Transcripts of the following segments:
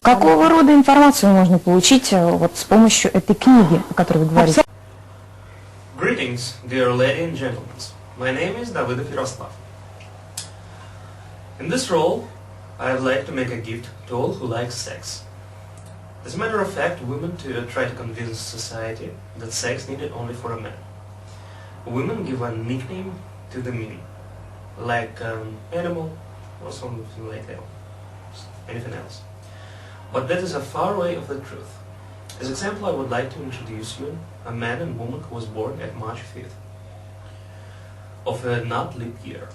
Какого рода информацию можно получить вот с помощью этой книги, о которой вы говорите? Greetings, dear ladies and gentlemen. My name is David Yaroslav. In this role, I'd like to make a gift to all who like sex. As a matter of fact, women try to convince society that sex needed only for a man. Women give a nickname to the men, like animal or something like that, anything else. But that is a far away of the truth. As example, I would like to introduce you a man and woman who was born at March 5th of a not leap year.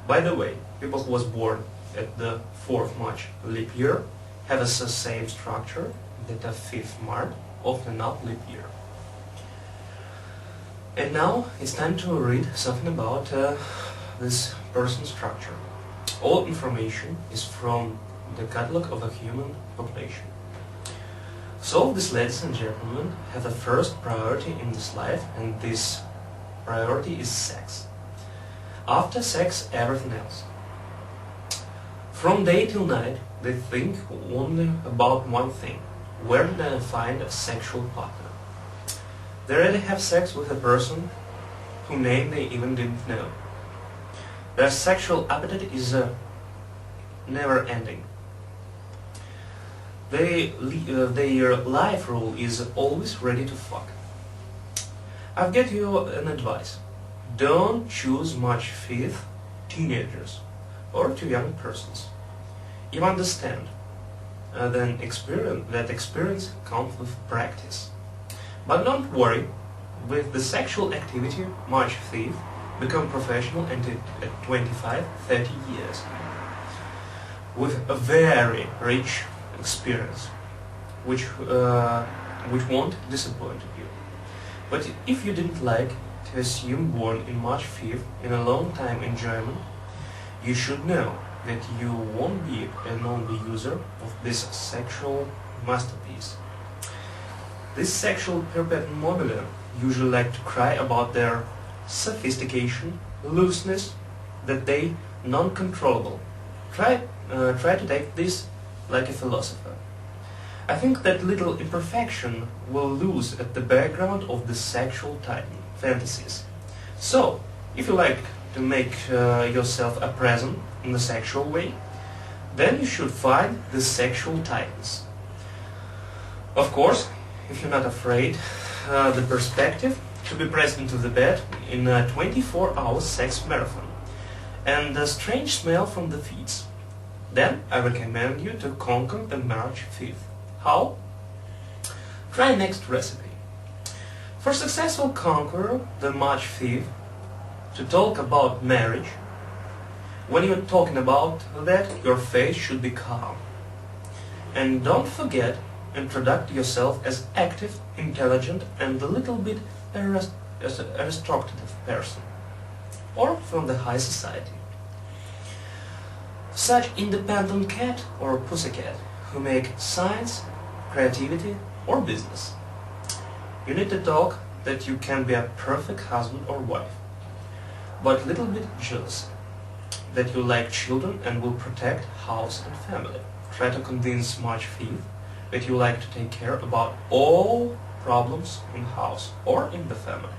By the way, people who was born at the 4th March leap year have the same structure that a 5th March of the not leap year. And now it's time to read something about this person's structure. All information is from the catalog of a human population. So these ladies and gentlemen have the first priority in this life, and this priority is sex. After sex, everything else. From day till night, they think only about one thing: where did I find a sexual partner? They already have sex with a person whose name they even didn't know. Their sexual appetite is never ending. Their life rule is always ready to fuck. I've got you an advice. Don't choose much fifth teenagers or too young persons. You understand that experience comes with practice. But don't worry, with the sexual activity, much fifth become professional and at 25, 30 years with a very rich experience, which won't disappoint you. But if you didn't like to assume born in March 5th in a long time enjoyment, you should know that you won't be an only user of this sexual masterpiece. This sexual perpetuum mobile usually like to cry about their sophistication, looseness, that they noncontrollable. Try to take this like a philosopher. I think that little imperfection will lose at the background of the sexual fantasies. So, if you like to make yourself a present in the sexual way, then you should find the sexual titans. Of course, if you're not afraid, the perspective to be pressed into the bed in a 24-hour sex marathon and the strange smell from the feet. Then I recommend you to conquer the March 5th. How? Try next recipe. For successful conqueror the March 5th, to talk about marriage, when you're talking about that, your face should be calm. And don't forget, introduce yourself as active, intelligent, and a little bit aristocratic person, or from the high society. Such independent cat or pussycat who make science, creativity, or business. You need to talk that you can be a perfect husband or wife, but a little bit jealous, that you like children and will protect house and family. Try to convince March 5th that you like to take care about all problems in house or in the family.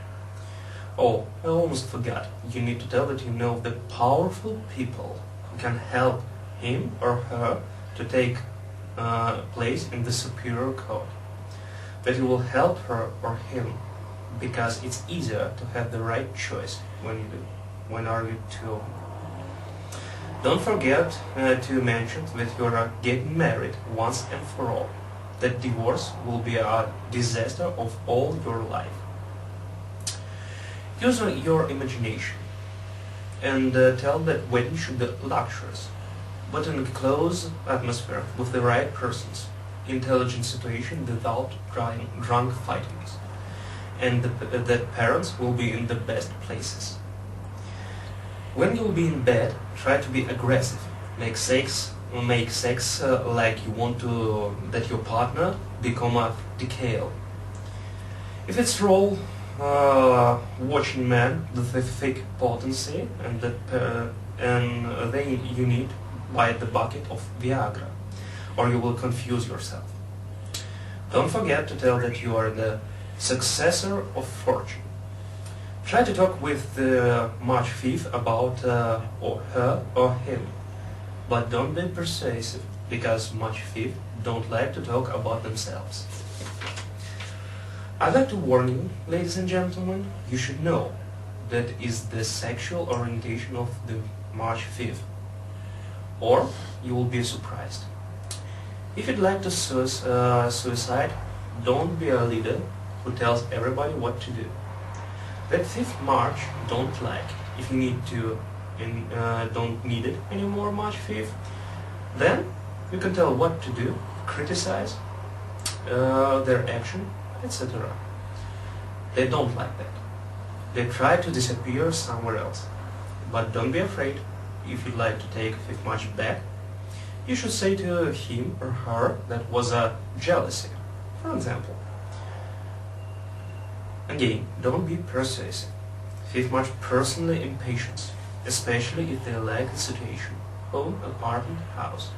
Oh, I almost forgot. You need to tell that you know the powerful people who can help him or her to take place in the superior court. That you will help her or him because it's easier to have the right choice when are you two. Don't forget to mention that you are getting married once and for all. That divorce will be a disaster of all your life. Use your imagination and tell that wedding should be luxurious, but in a close atmosphere with the right persons, intelligent situation without drunk fightings, and that parents will be in the best places. When you'll be in bed, try to be aggressive. Make sex like you want to that your partner become a decal. If it's role watching man with a thick potency and then you need buy the bucket of Viagra. or you will confuse yourself. Don't forget to tell that you are the successor of fortune. Try to talk with the March 5th about or her or him, but don't be persuasive, because March 5th don't like to talk about themselves. I'd like to warn you, ladies and gentlemen, you should know that is the sexual orientation of the March 5th, or you will be surprised. If you'd like to suicide, don't be a leader who tells everybody what to do. That 5th March don't like. If you need to don't need it anymore March 5th, then you can tell what to do, criticize their action, etc. They don't like that. They try to disappear somewhere else. But don't be afraid. If you'd like to take 5th March back, you should say to him or her that was a jealousy, for example. Again, don't be persuasive. 5th March personally impatience, especially if they like the situation, home, apartment, house.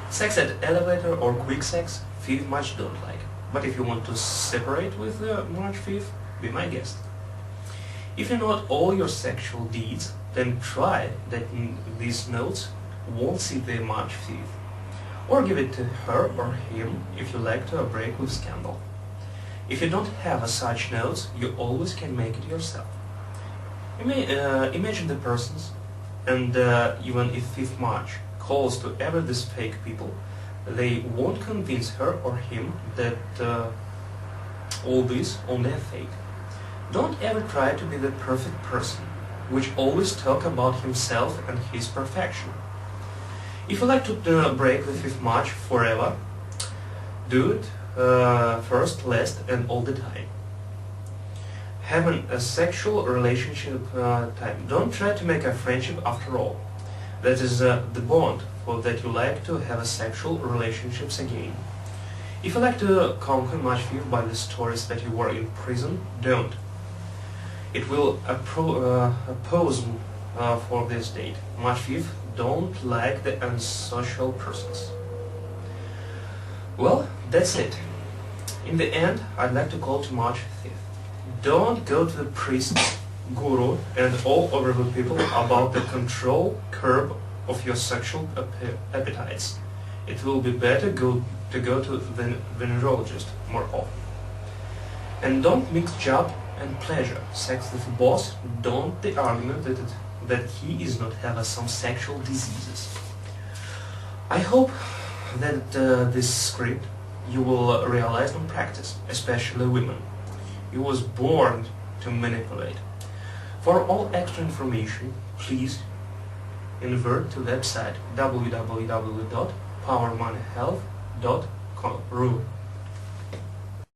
Sex at elevator or quick sex, 5th March don't like. But if you want to separate with March 5th, be my guest. If you note all your sexual deeds, then try that these notes won't see the March 5th. Or give it to her or him if you like to break with scandal. If you don't have such notes, you always can make it yourself. Imagine the persons, and even if 5th March calls to ever these fake people, they won't convince her or him that all this only a fake. Don't ever try to be the perfect person, which always talk about himself and his perfection. If you like to break the 5th March forever, do it first, last, and all the time. Having a sexual relationship time. Don't try to make a friendship after all. That is the bond for that you like to have a sexual relationships again. If you like to conquer March 5th by the stories that you were in prison, don't. It will oppose for this date. March 5th don't like the unsocial persons. Well, that's it. In the end, I'd like to call to March 5th. Don't go to the priest, guru, and all other people about the control curb of your sexual appetites. It will be better to go to the venerologist more often. And don't mix job and pleasure. Sex with the boss, don't the argument that he is not have some sexual diseases. I hope that this script you will realize in practice, especially women. You was born to manipulate. For all extra information, please invert to website www.powermoneyhealth.ru.